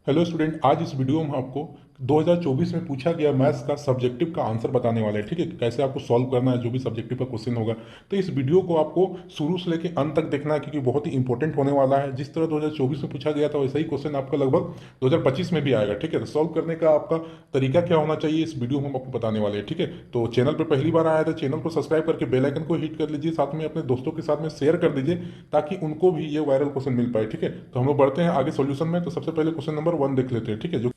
Hello student, आज इस video में आपको 2024 में पूछा गया मैथ्स का सब्जेक्टिव का आंसर बताने वाले हैं। ठीक है, कैसे आपको सॉल्व करना है जो भी सब्जेक्टिव का क्वेश्चन होगा। तो इस वीडियो को आपको शुरू से लेकर अंत तक देखना है, क्योंकि बहुत ही इंपॉर्टेंट होने वाला है। जिस तरह 2024 में पूछा गया था वैसा ही क्वेश्चन आपका लगभग 2025 में भी आएगा। ठीक है, तो सॉल्व करने का आपका तरीका क्या होना चाहिए इस वीडियो में हम आपको बताने वाले हैं। ठीक है, तो चैनल पर पहली बार आया था, चैनल को सब्सक्राइब करके बेल आइकन को हिट कर लीजिए, साथ में अपने दोस्तों के साथ में शेयर कर दीजिए ताकि उनको भी ये वायरल क्वेश्चन मिल पाए। ठीक है, तो हम लोग बढ़ते हैं आगे सॉल्यूशन में। तो सबसे पहले क्वेश्चन नंबर 1 देख लेते हैं। ठीक है, जो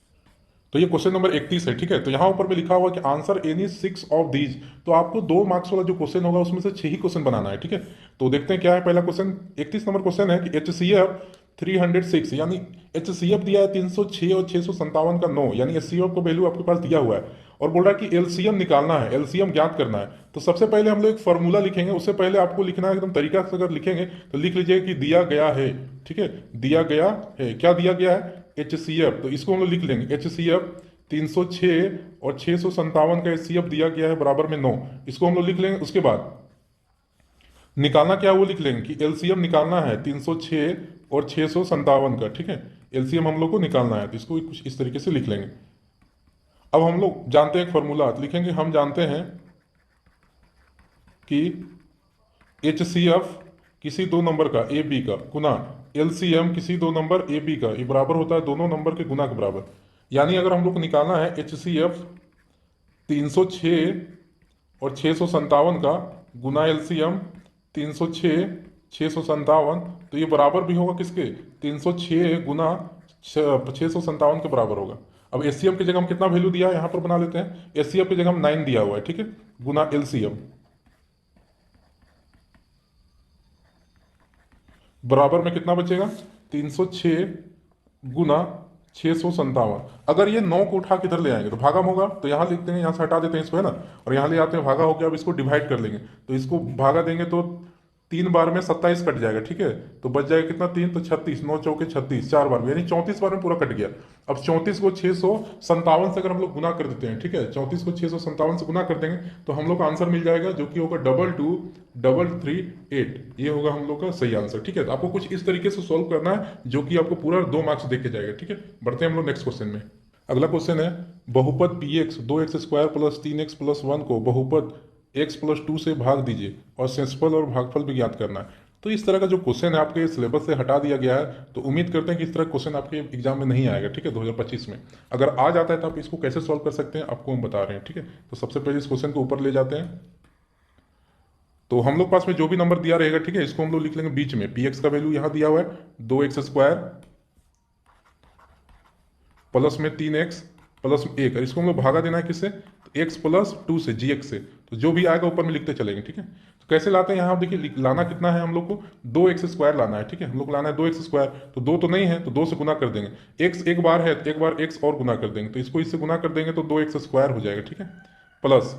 तो ये क्वेश्चन नंबर 31 है। ठीक है, तो यहाँ ऊपर में लिखा हुआ कि आंसर एनी 6 ऑफ दीज। तो आपको 2 मार्क्स वाला जो क्वेश्चन होगा उसमें से 6 ही क्वेश्चन बनाना है। ठीक है, तो देखते हैं क्या है। पहला क्वेश्चन 31 नंबर क्वेश्चन है कि एच सी एफ 306, यानी एच सी एफ दिया है 306 और 657 का 9, यानी एच सी एफ का वैल्यू आपके पास दिया हुआ है और बोल रहा है कि एलसीएम निकालना है, एलसीएम ज्ञात करना है। तो सबसे पहले हम लोग एक फॉर्मूला लिखेंगे। उससे पहले आपको लिखना है एकदम तरीका से, अगर लिखेंगे तो लिख लीजिए कि दिया गया है। ठीक है, दिया गया है, क्या दिया गया है, एच सी एफ। तो इसको हम लोग लिख लेंगे एच सी एफ 306 और 657 का एच सी एफ दिया गया है बराबर में 9। इसको हम लोग लिख लेंगे। उसके बाद निकालना क्या है वो लिख लेंगे कि एलसीएम निकालना है 306 और 657 का। ठीक है, एलसीएम हम लोग को निकालना है, तो इसको कुछ इस तरीके से लिख लेंगे। अब हम लोग जानते हैं एक फॉर्मूला, लिखेंगे हम जानते हैं कि एच सी एफ किसी दो नंबर का ए बी का गुना एलसीएम किसी दो नंबर ए बी का, ये बराबर होता है दोनों नंबर के गुना के बराबर। यानी अगर हम लोग को निकालना है एच सी एफ 306 और 657 का गुना एलसीएम 306 657, तो ये बराबर भी होगा किसके, 306 गुना 657 के बराबर होगा। अब एचसीएफ की जगह हम कितना वैल्यू दिया है यहाँ पर बना लेते हैं। एचसीएफ की जगह हम 9 दिया हुआ है। ठीक है, गुना एलसीएम बराबर में कितना बचेगा, 306 गुना 657। अगर ये 9 को उठा के इधर ले आएंगे तो भागम होगा, तो यहाँ लिखते हैं, यहाँ से हटा देते हैं इसको, है ना, और यहाँ ले आते हैं भागा हो गया। अब इसको डिवाइड कर लेंगे, तो इसको भागा देंगे तो 3 बार में 27 कट जाएगा। ठीक है, तो बच जाएगा कितना, 3 तो 36, 9 चौके 36, 4 बार में, यानी 34 बार में पूरा कट गया। अब 34 को 657 से अगर हम लोग गुना कर देते हैं, ठीक है, 34 को 657 से गुना कर देंगे तो हम लोग का आंसर मिल जाएगा, जो कि होगा 22338। ये होगा हम लोग का सही आंसर। ठीक है, तो आपको कुछ इस तरीके से सॉल्व करना है जो कि आपको पूरा 2 मार्क्स देके जाएगा। ठीक है, बढ़ते हैं हम लोग नेक्स्ट क्वेश्चन में। अगला क्वेश्चन है बहुपद P x 2x² plus 3x plus 1 को बहुपद x+2 से भाग दीजिए और शेषफल और भागफल भी ज्ञात करना है। तो इस तरह का जो क्वेश्चन है आपके सिलेबस से हटा दिया गया है, तो उम्मीद करते हैं कि इस तरह क्वेश्चन आपके एग्जाम में नहीं आएगा। ठीक है, 2025 में अगर आ जाता है तो आप इसको कैसे सॉल्व कर सकते हैं आपको हम बता रहे हैं। ठीक है, तो सबसे पहले इस क्वेश्चन को ऊपर ले जाते हैं। तो हम लोग पास में जो भी नंबर दिया रहेगा, ठीक है, इसको हम लोग लिख लेंगे बीच में। पी एक्स का वैल्यू यहाँ दिया हुआ है 2x² प्लस में 3x प्लस 1, इसको हम लोग भागा देना है किससे, तो x+2 से, जी एक्स से। तो जो भी आएगा ऊपर में लिखते चलेंगे। ठीक है, तो कैसे लाते हैं, यहाँ देखिए लाना कितना है हम लोग को, 2x² लाना है। ठीक है, हम लोग लाना है 2x², तो 2 तो नहीं है तो 2 से गुना कर देंगे। x एक बार है तो एक बार x और गुना कर देंगे, तो इसको इससे गुना कर देंगे तो 2x² हो जाएगा। ठीक है, प्लस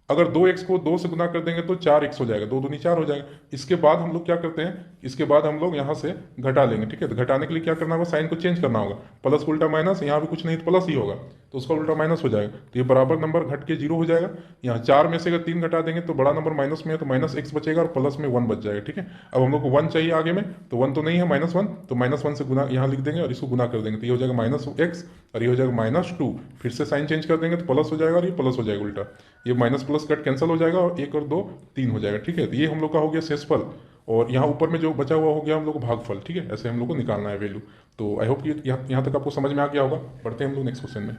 अगर 2x को 2 से गुना कर देंगे तो 4x हो जाएगा, 2 दूनी 4 हो जाएगा। इसके बाद हम लोग क्या करते हैं, इसके बाद हम लोग यहाँ से घटा लेंगे। ठीक है, तो घटाने के लिए क्या करना होगा, साइन को चेंज करना होगा, प्लस उल्टा माइनस, यहाँ भी कुछ नहीं तो प्लस ही होगा, तो उसका उल्टा माइनस हो जाएगा। तो ये बराबर नंबर घट के 0 हो जाएगा। यहाँ 4 में से अगर 3 घटा देंगे तो बड़ा नंबर माइनस में है, तो -x बचेगा और प्लस में 1 बच जाएगा। ठीक है, अब हम लोग को 1 चाहिए आगे में, तो 1 तो नहीं है, -1, तो -1 से गुना यहाँ लिख देंगे और इसको गुना कर देंगे, तो ये हो जाएगा -x और ये हो जाएगा -2। फिर से साइन चेंज कर देंगे तो प्लस हो जाएगा और ये प्लस हो जाएगा उल्टा, ये माइनस प्लस कट कैंसिल हो जाएगा और 1 और 2 3 हो जाएगा। ठीक है, तो ये हम लोग का हो गया शेषफल और यहाँ ऊपर में जो बचा हुआ हो गया हम लोग को भागफल। ठीक है, ऐसे हम लोग को निकालना है वैल्यू। तो आई होप कि यहाँ तक आपको समझ में आ गया होगा। बढ़ते हैं हम लोग नेक्स्ट क्वेश्चन में।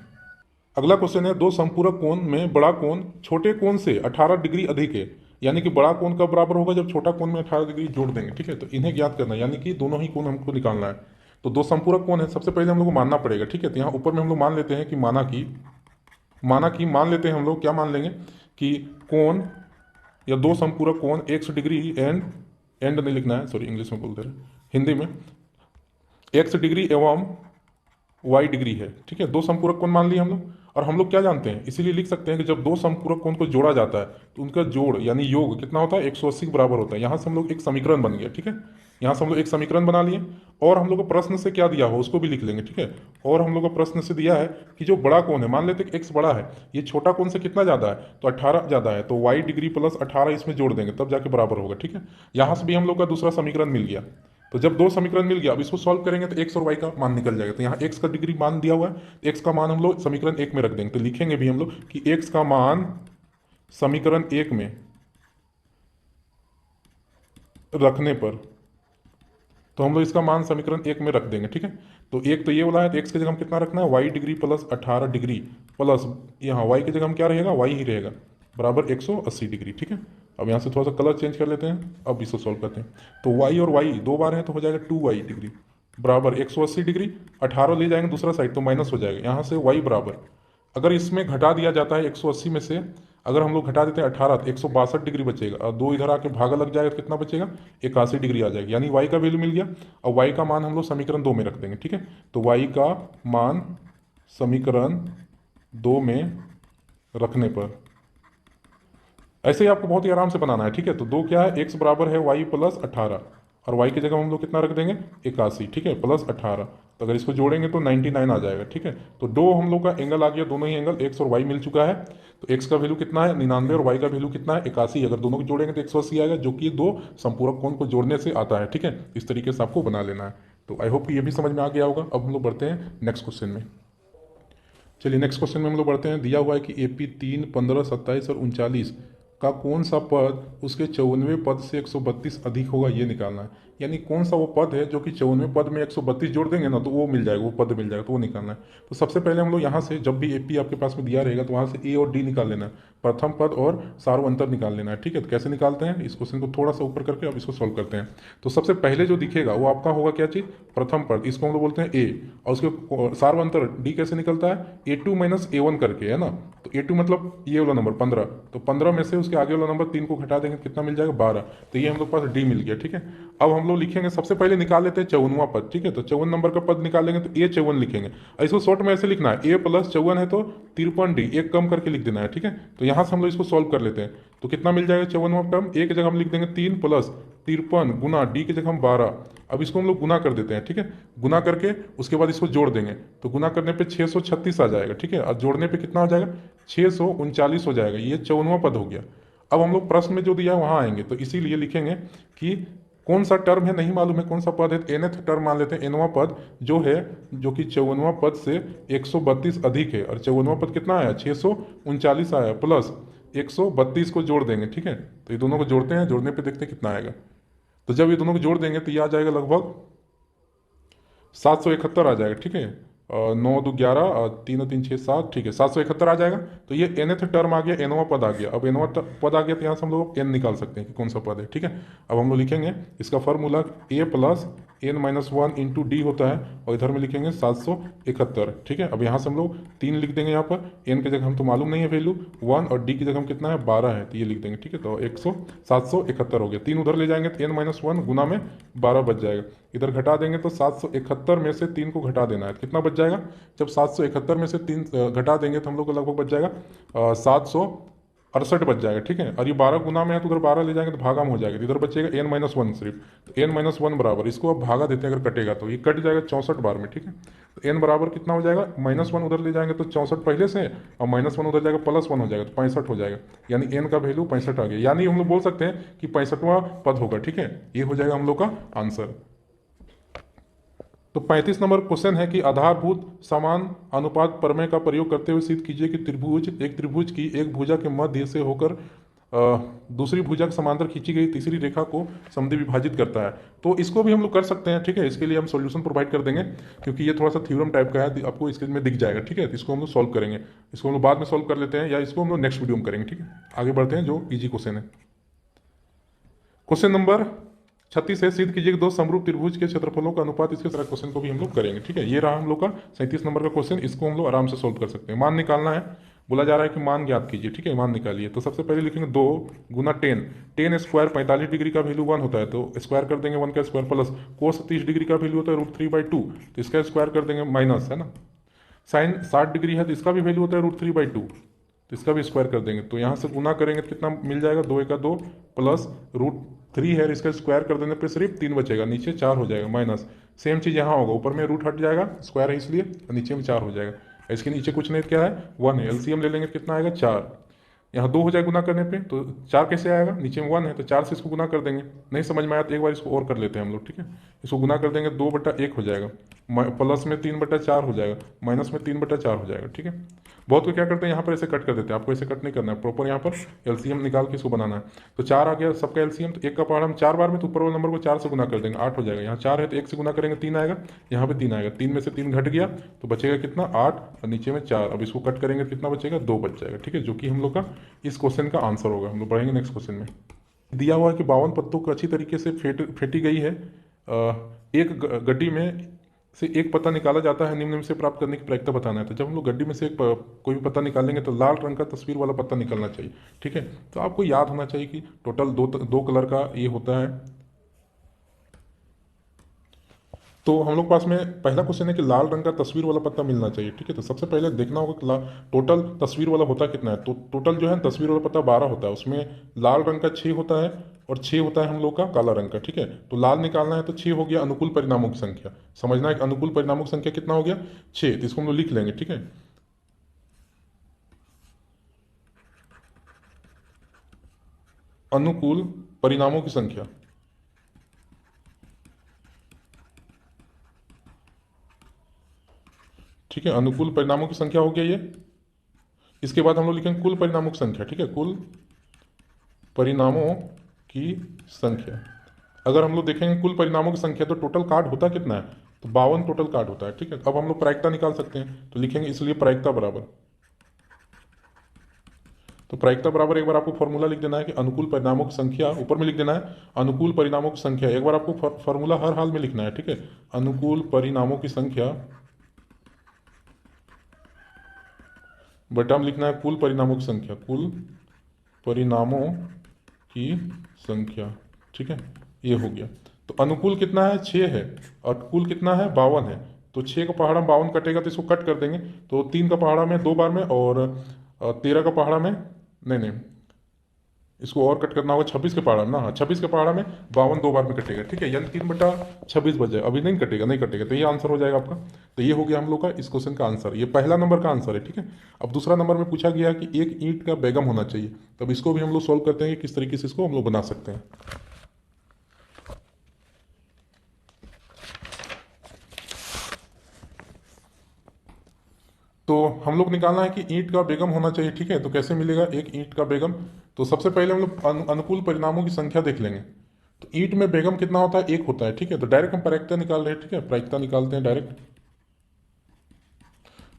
अगला क्वेश्चन है दो समपूरक कोण में बड़ा कोण छोटे कोण से 18 डिग्री अधिक है, यानी कि बड़ा कोण कब बराबर होगा, जब छोटा कोण में 18 डिग्री जोड़ देंगे। ठीक है, तो इन्हें ज्ञात करना है, यानी कि दोनों ही कोण हमको निकालना है। तो दो समपूरक कोण है, सबसे पहले हम लोग को मानना पड़ेगा। ठीक है, तो यहाँ ऊपर में हम लोग मान लेते हैं कि मान लेते हैं हम लोग, क्या मान लेंगे कि कोण या दो समपूरक कोण 100 डिग्री एंड नहीं लिखना है, सॉरी इंग्लिश में बोलते हैं, हिंदी में 100 डिग्री एवं वाई डिग्री है। ठीक है, दो समपूरक कोण मान लिए हम लोग, और हम लोग क्या जानते हैं, इसीलिए लिख सकते हैं कि जब दो समपूरक कोण को जोड़ा जाता है तो उनका जोड़ यानी योग कितना होता है, 180 के बराबर होता है। यहाँ से हम लोग एक समीकरण बन गया। ठीक है, यहाँ से हम लोग एक समीकरण बना लिए, और हम लोग को प्रश्न से क्या दिया हो उसको भी लिख लेंगे। ठीक है, और हम लोग को प्रश्न से दिया है कि जो बड़ा कोण है, मान लेते हैं एक्स बड़ा है, ये छोटा कोण से कितना ज़्यादा है, तो 18 ज़्यादा है, तो वाई डिग्री प्लस 18 इसमें जोड़ देंगे तब जाके बराबर होगा। ठीक है, यहाँ से भी हम लोग का दूसरा समीकरण मिल गया। तो जब दो समीकरण मिल गया, अब इसको सॉल्व करेंगे तो एक्स और वाई का मान निकल जाएगा। तो यहाँ एक्स का डिग्री मान दिया हुआ है, एक्स का मान हम लोग समीकरण एक में रख देंगे। तो लिखेंगे भी हम लोग कि एक्स का मान समीकरण एक में रखने पर, तो हम लोग इसका मान समीकरण एक में रख देंगे। ठीक है, तो एक तो ये वाला है, तो एक्स की जगह हम कितना रखना है, Y degree plus 18 degree plus यहाँ वाई की जगह हम क्या रहेगा, वाई ही रहेगा, बराबर 180 डिग्री। ठीक है, अब यहाँ से थोड़ा सा कलर चेंज कर लेते हैं, अब इसको सॉल्व करते हैं। तो वाई और वाई दो बार है तो हो जाएगा 2y डिग्री बराबर 180 डिग्री, 18 ले जाएंगे दूसरा साइड तो माइनस हो जाएगा, यहाँ से y बराबर, अगर इसमें घटा दिया जाता है 180 में से, अगर हम लोग घटा देते हैं 18 तो 162 डिग्री बचेगा, और दो इधर आके भागा लग जाएगा तो कितना बचेगा, 81 डिग्री आ जाएगी, यानी y का वैल्यू मिल गया। और y का मान हम लोग समीकरण दो में रख देंगे। ठीक है, तो y का मान समीकरण दो में रखने पर, ऐसे ही आपको बहुत ही आराम से बनाना है। ठीक है, तो दो क्या है, x बराबर है y प्लस 18, और y की जगह हम लोग कितना रख देंगे, 81। ठीक है, प्लस 18, तो अगर इसको जोड़ेंगे तो 99 आ जाएगा। ठीक है, तो दो हम लोग का एंगल आ गया, दोनों ही एंगल x और y मिल चुका है। तो x का वैल्यू कितना है 99 और y का वैल्यू कितना है 81, अगर दोनों को जोड़ेंगे तो 180 आएगा, जो कि दो संपूरक कोण को जोड़ने से आता है। ठीक है, इस तरीके से आपको बना लेना है। तो आई होप कि ये भी समझ में आ गया होगा। अब हम लोग बढ़ते हैं नेक्स्ट क्वेश्चन में। चलिए नेक्स्ट क्वेश्चन में हम लोग बढ़ते हैं। दिया हुआ है कि AP 3, 15, 27 और 39 का कौन सा पद उसके 54वें पद से 132 अधिक होगा, ये निकालना है। यानी कौन सा वो पद है जो कि 54वें पद में 132 जोड़ देंगे ना तो वो मिल जाएगा, वो पद मिल जाएगा, तो वो निकालना है। तो सबसे पहले हम लोग यहाँ से, जब भी AP आपके पास में दिया रहेगा तो वहाँ से A और D निकाल लेना है, प्रथम पद और सार्वंतर निकाल लेना है। ठीक है, तो कैसे निकालते हैं, इस क्वेश्चन को थोड़ा सा ऊपर करके अब इसको सॉल्व करते हैं। तो सबसे पहले जो दिखेगा वो आपका होगा क्या चीज़, प्रथम पद, इसको हम लोग बोलते हैं A, और उसके सार्वंतर D कैसे निकलता है, A2 माइनस A1 करके, है ना। तो A2 मतलब ये वाला नंबर 15, तो 15 में से उसके आगे वाला नंबर 3 को घटा देंगे कितना मिल जाएगा 12, तो ये हम लोग पास D मिल गया। ठीक है, अब हम लोग लिखेंगे, सबसे पहले निकाल लेते हैं 54वां पद। ठीक है, तो 54 नंबर का पद निकालेंगे तो A54 लिखेंगे, और इसको शॉर्ट में ऐसे लिखना है, A प्लस 54 है तो 53D, एक कम करके लिख देना है। ठीक है, तो यहाँ से हम लोग इसको सॉल्व कर लेते हैं, तो कितना मिल जाएगा 54वां टर्म, A की जगह हम लिख देंगे 3 प्लस 53 गुना D की जगह हम 12, अब इसको हम लोग गुना कर देते हैं। ठीक है, गुना करके उसके बाद इसको जोड़ देंगे, तो गुना करने पे 636 आ जाएगा। ठीक है, और जोड़ने पे कितना हो जाएगा 639 हो जाएगा, ये 54वां पद हो गया। अब हम लोग प्रश्न में जो दिया है वहां आएंगे, तो इसीलिए लिखेंगे कि कौन सा टर्म है, नहीं मालूम है कौन सा पद है, तो nth टर्म मान लेते हैं, nवां पद जो है, जो कि 54वां पद से 132 अधिक है, और 54वां पद कितना आया 639 आया, प्लस 132 को जोड़ देंगे। ठीक है, तो ये दोनों को जोड़ते हैं, जोड़ने पे देखते हैं कितना आएगा। तो जब ये दोनों को जोड़ देंगे तो ये आ जाएगा लगभग 771 आ जाएगा। ठीक है, 9 2 11 और 3 3 6 7, ठीक है 771 आ जाएगा। तो ये nth टर्म आ गया, nवां पद आ गया। अब nवां पद आ गया तो यहाँ से हम लोग n निकाल सकते हैं कि कौन सा पद है। ठीक है, अब हम लोग लिखेंगे इसका formula a plus n-1 into D होता है, और इधर में लिखेंगे 771। ठीक है, अब यहाँ से हम लोग 3 लिख देंगे, यहाँ पर n की जगह हम तो मालूम नहीं है वैल्यू 1, और d की जगह हम कितना है 12 है, तो ये लिख देंगे। ठीक है, तो 771 हो गया, 3 उधर ले जाएंगे तो n-1 गुना में 12 बच जाएगा, इधर घटा देंगे तो 771 में से 3 को घटा देना है, कितना बच जाएगा, जब 771 में से 3 घटा देंगे तो हम लोग को लगभग बच जाएगा 768 बच जाएगा। ठीक है, और ये 12 गुना में है तो उधर 12 ले जाएंगे तो भागा में हो जाएगा, तो इधर बचेगा n-1 सिर्फ, तो n-1 बराबर, इसको अब भागा देते हैं, अगर कटेगा तो ये कट जाएगा 64 बार में। ठीक है, तो n बराबर कितना हो जाएगा, -1 उधर ले जाएंगे तो 64 पहले से, और -1 उधर जाएगा +1 हो जाएगा तो 65 हो जाएगा, यानी n का वैल्यू 65 आ गया, यानी हम लोग बोल सकते हैं कि 65वां पद होगा। ठीक है, ये हो जाएगा हम लोग का आंसर। तो 35 नंबर क्वेश्चन है कि आधारभूत समान अनुपात प्रमेय का प्रयोग करते हुए सिद्ध कीजिए कि एक त्रिभुज की एक भुजा के मध्य से होकर दूसरी भुजा के समांतर खींची गई तीसरी रेखा को समद्वि विभाजित करता है। तो इसको भी हम लोग कर सकते हैं। ठीक है, इसके लिए हम सॉल्यूशन प्रोवाइड कर देंगे, क्योंकि ये थोड़ा सा थ्योरम टाइप का है, आपको इसके में दिख जाएगा। ठीक है, तो इसको हम लोग सॉल्व करेंगे, इसको हम लोग बाद में सॉल्व कर लेते हैं, या इसको हम लोग नेक्स्ट वीडियो में करेंगे। ठीक है, आगे बढ़ते हैं, जो इजी क्वेश्चन है। क्वेश्चन नंबर 36 है, सिद्ध कीजिए कि दो समरूप त्रिभुज के क्षेत्रफलों का अनुपात, इसके सारे क्वेश्चन को भी हम लोग करेंगे। ठीक है, ये रहा हम लोग का 37 नंबर का क्वेश्चन, इसको हम लोग आराम से सोल्व कर सकते हैं। मान निकालना है, बोला जा रहा है कि मान ज्ञात कीजिए। ठीक है, मान निकालिए, तो सबसे पहले लिखेंगे 2 गुना 10 स्क्वायर 45 डिग्री का वैल्यू 1 होता है, तो स्क्वायर कर देंगे 1 का स्क्वायर, प्लस कोस 30 डिग्री का वैल्यू होता है √3/2, तो इसका स्क्वायर कर देंगे माइनस, है ना। साइन 60 डिग्री है तो इसका भी वैल्यू होता है √3/2, तो इसका भी स्क्वायर कर देंगे, तो यहाँ से गुना करेंगे तो कितना मिल जाएगा, 2 × 2 प्लस √3 है, इसका स्क्वायर कर देने पे सिर्फ 3 बचेगा, नीचे 4 हो जाएगा, माइनस। सेम चीज़ यहाँ होगा, ऊपर में रूट हट जाएगा, स्क्वायर है इसलिए, और नीचे में 4 हो जाएगा। इसके नीचे कुछ नहीं, क्या है 1 है, एलसीएम ले लेंगे कितना आएगा 4, यहाँ 2 हो जाए गुना करने पे, तो 4 कैसे आएगा, नीचे में 1 है तो 4 से इसको गुना कर देंगे। नहीं समझ में आया तो एक बार इसको और कर लेते हैं हम लोग, ठीक है। इसको गुना कर देंगे, 2/1 हो जाएगा, प्लस में 3/4 हो जाएगा, माइनस में 3/4 हो जाएगा, ठीक है। बहुत को क्या करते हैं यहाँ पर ऐसे कट कर देते हैं, आपको ऐसे कट नहीं करना है, प्रॉपर यहाँ पर एलसीएम निकाल के इसको बनाना है। तो 4 आ गया सबका एलसीएम, तो 1 का पहाड़ हम 4 बार में, तो ऊपर वाले नंबर को 4 से गुना कर देंगे, 8 हो जाएगा। यहाँ 4 है तो 1 से गुना करेंगे 3 आएगा, यहाँ पे 3 आएगा, 3 में से 3 घट गया तो बचेगा कितना, 8, और नीचे में 4। अब इसको कट करेंगे कितना बचेगा, 2 बच जाएगा, ठीक है, जो कि हम लोग का इस क्वेश्चन का आंसर होगा। हम लोग बढ़ेंगे नेक्स्ट क्वेश्चन में। दिया हुआ है कि 52 पत्तों को अच्छी तरीके से फेंटी गई है, एक गड्डी में से एक पत्ता निकाला जाता है, निम्न में से प्राप्त करने की प्रक्रिया बताना है। तो जब हम लोग गड्डी में से कोई भी पत्ता निकालेंगे तो लाल रंग का तस्वीर वाला पत्ता निकलना चाहिए, ठीक है। तो आपको याद होना चाहिए कि टोटल दो कलर का ये होता है। तो हम लोग पास में पहला क्वेश्चन है कि लाल रंग का तस्वीर वाला पत्ता मिलना चाहिए, ठीक है। तो सबसे पहले देखना होगा कि टोटल तस्वीर वाला होता कितना है। तो टोटल जो है तस्वीर वाला पत्ता 12 होता है, उसमें लाल रंग का 6 होता है और 6 होता है हम लोग का काला रंग का, ठीक है। तो लाल निकालना है तो 6 हो गया अनुकूल परिणामों की संख्या। समझना है कि अनुकूल परिणामों की संख्या कितना हो गया, 6। तो इसको हम लोग लिख लेंगे, ठीक है। अनुकूल परिणामों की संख्या, ठीक है, अनुकूल परिणामों की संख्या हो गया ये। इसके बाद हम लोग लिखेंगे कुल परिणामों की संख्या, ठीक है, कुल परिणामों की संख्या। अगर हम लोग देखेंगे कुल परिणामों की संख्या तो टोटल कार्ड होता कितना है, तो 52 टोटल कार्ड होता है, ठीक है। अब हम लोग प्रायिकता निकाल सकते हैं, तो लिखेंगे इसलिए प्रायिकता बराबर, तो प्रायिकता बराबर एक बार आपको फॉर्मूला लिख देना है कि अनुकूल परिणामों की संख्या, ऊपर में लिख देना है अनुकूल परिणामों की संख्या, एक बार आपको फॉर्मूला हर हाल में लिखना है, ठीक है। अनुकूल परिणामों की संख्या बटा में लिखना है कुल परिणामों की संख्या, कुल परिणामों की संख्या, ठीक है। ये हो गया। तो अनुकूल कितना है, 6 है, और कुल कितना है, 52 है। तो 6 का पहाड़ा में 52 कटेगा तो इसको कट कर देंगे, तो 3 का पहाड़ा में 2 बार में, और 13 का पहाड़ा में, नहीं नहीं, इसको और कट करना होगा 26 के पहाड़ा में ना, हाँ 26 के पहाड़ा में 52 2 बार में कटेगा, ठीक है। यानी 3/26 बच जाएगा। अभी नहीं कटेगा, नहीं कटेगा, तो ये आंसर हो जाएगा आपका। तो ये हो गया हम लोग का इस क्वेश्चन का आंसर, ये पहला नंबर का आंसर है, ठीक है। अब दूसरा नंबर में पूछा गया कि एक ईंट का बेगम होना चाहिए। तब इसको भी हम लोग सोल्व करते हैं कि किस तरीके से इसको हम लोग बना सकते हैं। तो हम लोग निकालना है कि ईंट का बेगम होना चाहिए, ठीक है। तो कैसे मिलेगा एक ईंट का बेगम, तो सबसे पहले हम लोग अनुकूल परिणामों की संख्या देख लेंगे। तो ईंट में बेगम कितना होता है, 1 होता है, ठीक है। तो डायरेक्ट हम प्रायिकता निकाल रहे हैं, ठीक है, प्रायिकता निकालते हैं डायरेक्ट।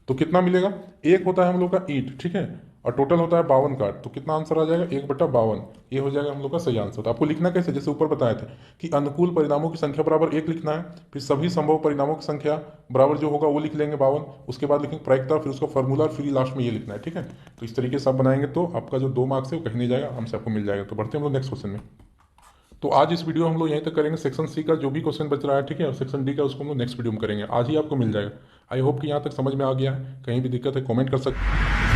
तो कितना मिलेगा, 1 होता है हम लोग का ईंट, ठीक है, और टोटल होता है 52 कार्ड। तो कितना आंसर आ जाएगा, 1/52। ये हो जाएगा हम लोग का सही आंसर। तो आपको लिखना कैसे, जैसे ऊपर बताए थे कि अनुकूल परिणामों की संख्या बराबर 1 लिखना है, फिर सभी संभव परिणामों की संख्या बराबर जो होगा वो लिख लेंगे 52, उसके बाद लिखेंगे प्रायिकता, फिर उसका फॉर्मूला, फिर लास्ट में ये लिखना है, ठीक है। तो इस तरीके से आप बनाएंगे तो आपका जो 2 मार्क्स है वो कहीं नहीं जाएगा, हमसे आपको मिल जाएगा। तो बढ़ते हैं हम लोग नेक्स्ट क्वेश्चन में। तो आज इस वीडियो हम लोग यहीं तक करेंगे, सेक्शन सी का जो भी क्वेश्चन बच रहा है, ठीक है, और सेक्शन डी का उसको हम लोग नेक्स्ट वीडियो में करेंगे। आज ही आपको मिल जाएगा। आई होप कि यहाँ तक समझ में आ गया है। कहीं भी दिक्कत है कमेंट कर सकते हैं।